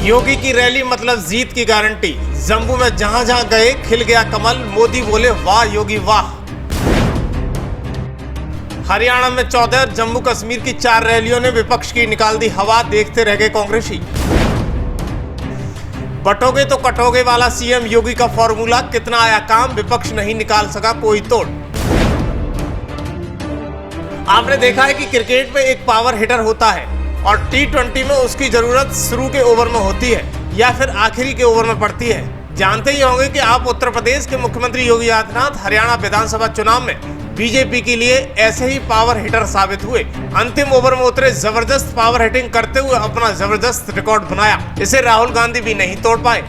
योगी की रैली मतलब जीत की गारंटी। जम्मू में जहां जहां गए खिल गया कमल। मोदी बोले वाह योगी वाह। हरियाणा में 14, जम्मू कश्मीर की 4 रैलियों ने विपक्ष की निकाल दी हवा। देखते रह गए कांग्रेसी। बटोगे तो कटोगे वाला सीएम योगी का फॉर्मूला कितना आया काम, विपक्ष नहीं निकाल सका कोई तोड़। आपने देखा है कि क्रिकेट में एक पावर हिटर होता है और T20 में उसकी जरूरत शुरू के ओवर में होती है या फिर आखिरी के ओवर में पड़ती है। जानते ही होंगे कि आप उत्तर प्रदेश के मुख्यमंत्री योगी आदित्यनाथ हरियाणा विधानसभा चुनाव में बीजेपी के लिए ऐसे ही पावर हिटर साबित हुए। अंतिम ओवर में उतरे, जबरदस्त पावर हिटिंग करते हुए अपना जबरदस्त रिकॉर्ड बनाया। इसे राहुल गांधी भी नहीं तोड़ पाए।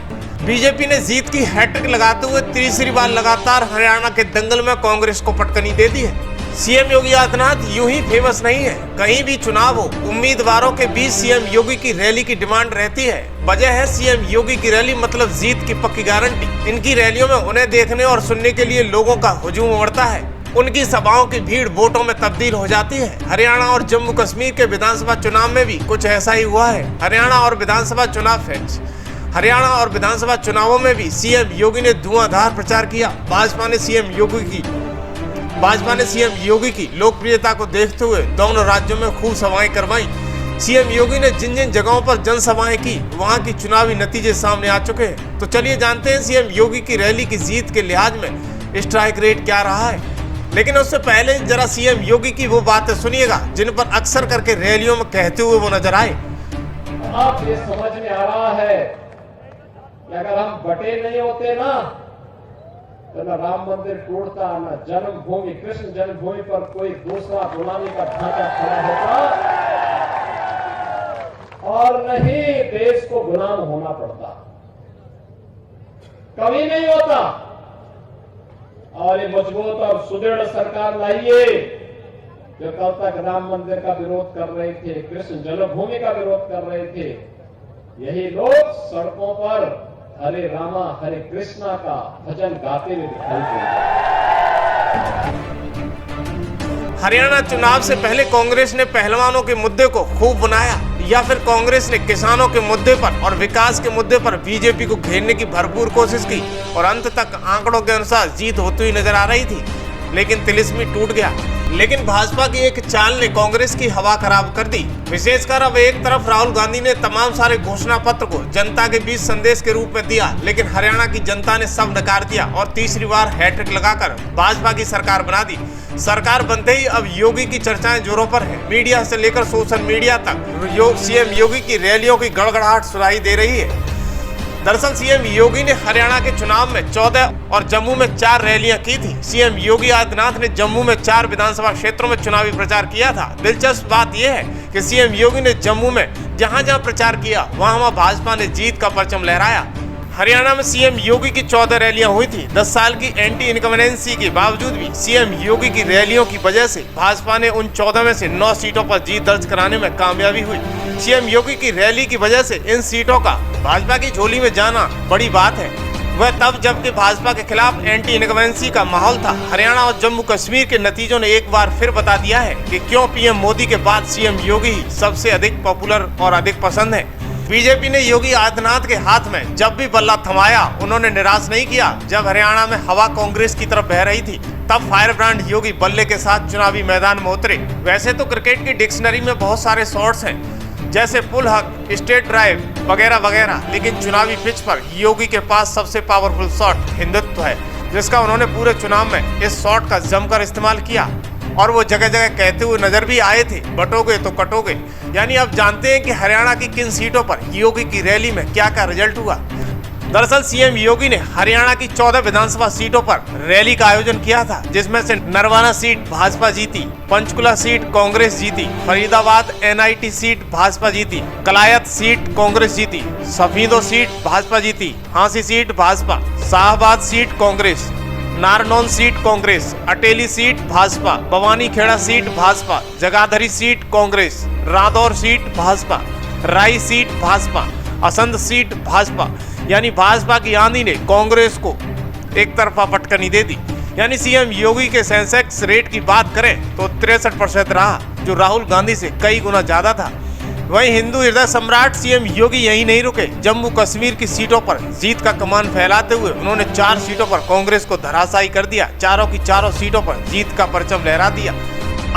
बीजेपी ने जीत की हैट्रिक लगाते हुए तीसरी बार लगातार हरियाणा के दंगल में कांग्रेस को पटकनी दे दी है। सीएम योगी आदित्यनाथ यूं ही फेमस नहीं है। कहीं भी चुनाव हो, उम्मीदवारों के बीच सीएम योगी की रैली की डिमांड रहती है। वजह है सीएम योगी की रैली मतलब जीत की पक्की गारंटी। इनकी रैलियों में उन्हें देखने और सुनने के लिए लोगों का हुजूम उमड़ता है। उनकी सभाओं की भीड़ वोटों में तब्दील हो जाती है। हरियाणा और जम्मू कश्मीर के विधानसभा चुनाव में भी कुछ ऐसा ही हुआ है। हरियाणा और विधानसभा चुनावों में भी सीएम योगी ने धुआंधार प्रचार किया। भाजपा ने सीएम योगी की लोकप्रियता को देखते हुए दोनों राज्यों में खूब सभाएं करवाई। सीएम योगी ने जिन जिन जगहों पर जनसभाएं की, वहां की चुनावी नतीजे सामने आ चुके हैं। तो चलिए जानते हैं सीएम योगी की रैली की जीत के लिहाज में स्ट्राइक रेट क्या रहा है। लेकिन उससे पहले जरा सीएम योगी की वो बातें सुनिएगा जिन पर अक्सर करके रैलियों में कहते हुए वो नजर आए। अब ये समझ में आ रहा है कि अगर हम बटे नहीं होते ना तो न राम मंदिर टूटता, न जन्मभूमि कृष्ण जन्मभूमि पर कोई दूसरा बुलाने का ढांचा खड़ा होता और नहीं देश को गुलाम होना पड़ता। कभी नहीं होता। और ये मजबूत और सुदृढ़ सरकार लाइए जो कल तक राम मंदिर का विरोध कर रहे थे, कृष्ण जन्मभूमि का विरोध कर रहे थे, यही लोग सड़कों पर हरे रामा हरे कृष्णा का भजन गाते हुए दिखाई देंगे। हरियाणा चुनाव से पहले कांग्रेस ने पहलवानों के मुद्दे को खूब बनाया या फिर कांग्रेस ने किसानों के मुद्दे पर और विकास के मुद्दे पर बीजेपी को घेरने की भरपूर कोशिश की और अंत तक आंकड़ों के अनुसार जीत होती हुई नजर आ रही थी। लेकिन तिलिस्मी टूट गया। लेकिन भाजपा की एक चाल ने कांग्रेस की हवा खराब कर दी। विशेषकर अब एक तरफ राहुल गांधी ने तमाम सारे घोषणा पत्र को जनता के बीच संदेश के रूप में दिया, लेकिन हरियाणा की जनता ने सब नकार दिया और तीसरी बार हैट्रिक लगाकर भाजपा की सरकार बना दी। सरकार बनते ही अब योगी की चर्चाएं जोरों पर है। मीडिया से लेकर सोशल मीडिया तक सीएम योगी की रैलियों की गड़गड़ाहट सुनाई दे रही है। दरअसल सीएम योगी ने हरियाणा के चुनाव में 14 और जम्मू में 4 रैलियां की थी। सीएम योगी आदित्यनाथ ने जम्मू में 4 विधानसभा क्षेत्रों में चुनावी प्रचार किया था। दिलचस्प बात यह है कि सीएम योगी ने जम्मू में जहां जहां प्रचार किया वहां भाजपा ने जीत का परचम लहराया। हरियाणा में सीएम योगी की 14 रैलियां हुई थी। 10 साल की एंटी इनकम्बेंसी के बावजूद भी सीएम योगी की रैलियों की वजह से भाजपा ने उन 14 में से 9 सीटों पर जीत दर्ज कराने में कामयाबी हुई। सीएम योगी की रैली की वजह से इन सीटों का भाजपा की झोली में जाना बड़ी बात है। वह तब जबकि भाजपा के खिलाफ एंटी इनकम्बेंसी का माहौल था। हरियाणा और जम्मू कश्मीर के नतीजों ने एक बार फिर बता दिया है कि क्यों पीएम मोदी के बाद सीएम योगी ही सबसे अधिक पॉपुलर और अधिक पसंद है। बीजेपी ने योगी आदित्यनाथ के हाथ में जब भी बल्ला थमाया उन्होंने निराश नहीं किया। जब हरियाणा में हवा कांग्रेस की तरफ बह रही थी तब फायर ब्रांड योगी बल्ले के साथ चुनावी मैदान में उतरे। वैसे तो क्रिकेट की डिक्शनरी में बहुत सारे शॉट्स हैं जैसे पुल हक, स्ट्रेट ड्राइव वगैरह वगैरह, लेकिन चुनावी पिच पर योगी के पास सबसे पावरफुल शॉट हिंदुत्व है, जिसका उन्होंने पूरे चुनाव में इस शॉट का जमकर इस्तेमाल किया और वो जगह जगह कहते हुए नजर भी आए थे, बटोगे तो कटोगे। यानी अब जानते हैं कि हरियाणा की किन सीटों पर योगी की रैली में क्या क्या रिजल्ट हुआ। दरअसल सीएम योगी ने हरियाणा की 14 विधानसभा सीटों पर रैली का आयोजन किया था, जिसमें से नरवाना सीट भाजपा जीती, पंचकुला सीट कांग्रेस जीती, फरीदाबाद NIT सीट भाजपा जीती, कलायत सीट कांग्रेस जीती, सफीदो सीट भाजपा जीती, Hansi seat Bhajpa, Shahabad seat Congress, Narnaul seat Congress, Ateli seat Bhajpa, Bawani Khera seat Bhajpa, Jagadhri seat Congress, Radaur seat Bhajpa, Rai seat Bhajpa, Assandh seat Bhajpa. यानी भाजपा की आंधी ने कांग्रेस को एक तरफा पटकनी दे दी। यानी सीएम योगी के सेंसेक्स रेट की बात करें तो 63% रहा, जो राहुल गांधी से कई गुना ज्यादा था। वहीं हिंदू हृदय सम्राट सीएम योगी यहीं नहीं रुके। जम्मू कश्मीर की सीटों पर जीत का कमान फैलाते हुए उन्होंने 4 सीटों पर कांग्रेस को धराशायी कर दिया। चारों की चारों सीटों पर जीत का परचम लहरा दिया।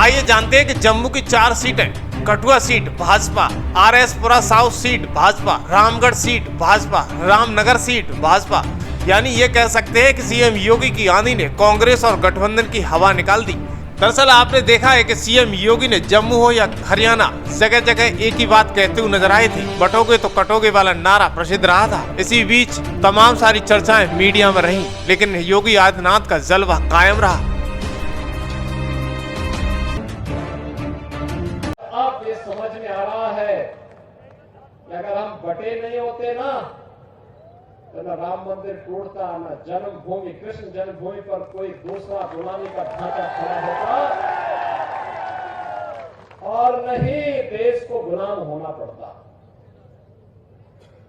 आइए जानते हैं कि जम्मू की 4 सीटें। कठुआ सीट भाजपा, RS-पुरा south seat Bhajpa, Ramgarh seat Bhajpa, Ramnagar seat Bhajpa. यानी ये कह सकते हैं कि सीएम योगी की आंधी ने कांग्रेस और गठबंधन की हवा निकाल दी। दरअसल आपने देखा है कि सीएम योगी ने जम्मू हो या हरियाणा, जगह जगह एक ही बात कहते हुए नजर आए थे। बटोगे तो कटोगे वाला नारा प्रसिद्ध रहा था। इसी बीच तमाम सारी चर्चाएं मीडिया में रहीं, लेकिन योगी आदित्यनाथ का जलवा कायम रहा। अब ये समझ में आ रहा है कि अगर हम बटे नहीं होते ना, तो न राम मंदिर टूटता, न जन्मभूमि कृष्ण जन्मभूमि पर कोई दूसरा गुलामी का ढांचा खड़ा होता, और न ही देश को गुलाम होना पड़ता।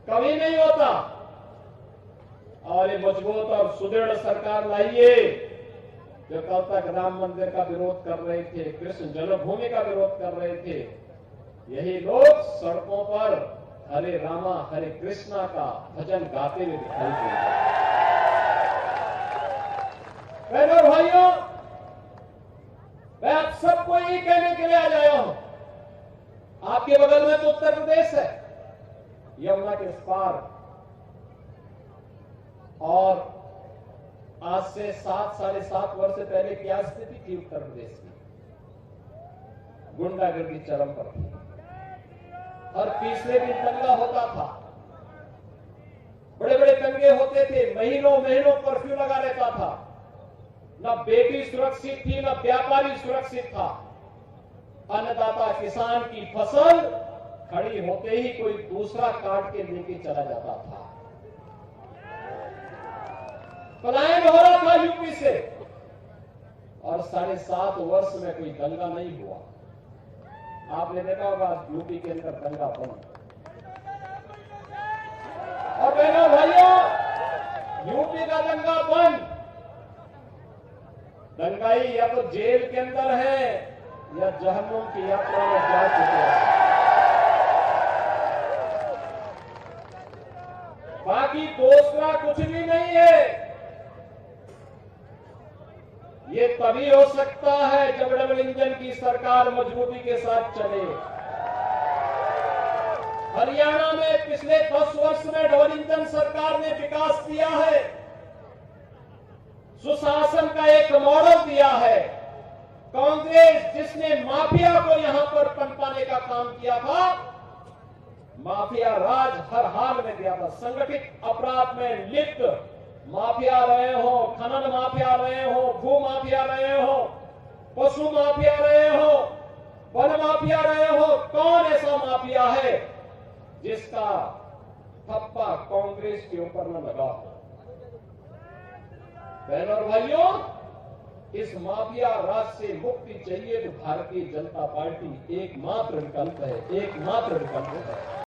कभी नहीं होता। और ये मजबूत और सुदृढ़ सरकार लाइए जो कल तक राम मंदिर का विरोध कर रहे थे, कृष्ण जन्मभूमि का विरोध कर रहे थे, यही लोग सड़कों पर हरे रामा हरे कृष्णा का भजन गाते हुए दिखाई देते। बहनों भाइयों, मैं आप सबको ये कहने के लिए आ जाया हूं, आपके बगल में तो उत्तर प्रदेश है, यमुना के इस पार, और आज से 7-7.5 वर्ष से पहले क्या स्थिति थी उत्तर प्रदेश की? गुंडागर्दी चरम पर थी। और तीसरे दिन दंगा होता था, बड़े बड़े दंगे होते थे, महीनों महीनों कर्फ्यू लगा रहता था। न बेटी सुरक्षित थी, न व्यापारी सुरक्षित था। अन्नदाता किसान की फसल खड़ी होते ही कोई दूसरा काट के लेके चला जाता था। पलायन हो रहा था यूपी से, और 7.5 वर्ष में कोई दंगा नहीं हुआ। आपने देखा होगा यूपी के अंदर दंगा बंद। और बहनों भाइयों, यूपी का दंगा बंद, दंगाई या तो जेल के अंदर है या जहन्नुम की यात्रा में जा चुके हैं। बाकी दूसरा कुछ भी नहीं है। ये तभी हो सकता है जब डबल इंजन की सरकार मजबूती के साथ चले। हरियाणा में पिछले 10 वर्ष में डबल इंजन सरकार ने विकास किया है, सुशासन का एक मॉडल दिया है। कांग्रेस जिसने माफिया को यहां पर पनपाने का काम किया था, माफिया राज हर हाल में दिया था। संगठित अपराध में लिप्त माफिया रहे हो, खनन माफिया रहे हो, भू माफिया रहे हो, पशु माफिया रहे हो, वन माफिया रहे हो, कौन ऐसा माफिया है जिसका ठप्पा कांग्रेस के ऊपर न लगा हो? बहनों और भाइयों, इस माफिया राज से मुक्ति चाहिए तो भारतीय जनता पार्टी एकमात्र विकल्प है, एकमात्र विकल्प है।